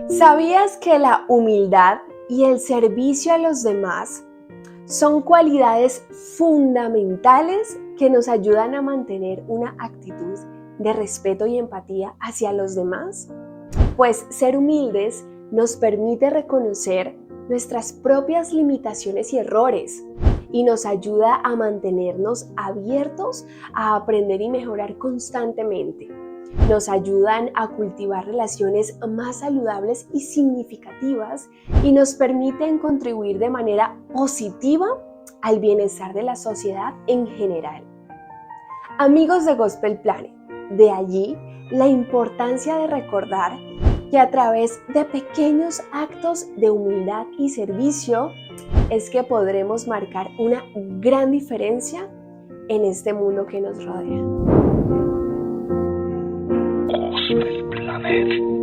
¿Sabías que la humildad y el servicio a los demás son cualidades fundamentales que nos ayudan a mantener una actitud de respeto y empatía hacia los demás? Pues ser humildes nos permite reconocer nuestras propias limitaciones y errores y nos ayuda a mantenernos abiertos a aprender y mejorar constantemente. Nos ayudan a cultivar relaciones más saludables y significativas y nos permiten contribuir de manera positiva al bienestar de la sociedad en general. Amigos de Gospel Planet, de allí la importancia de recordar que a través de pequeños actos de humildad y servicio es que podremos marcar una gran diferencia en este mundo que nos rodea. Gospel Planet.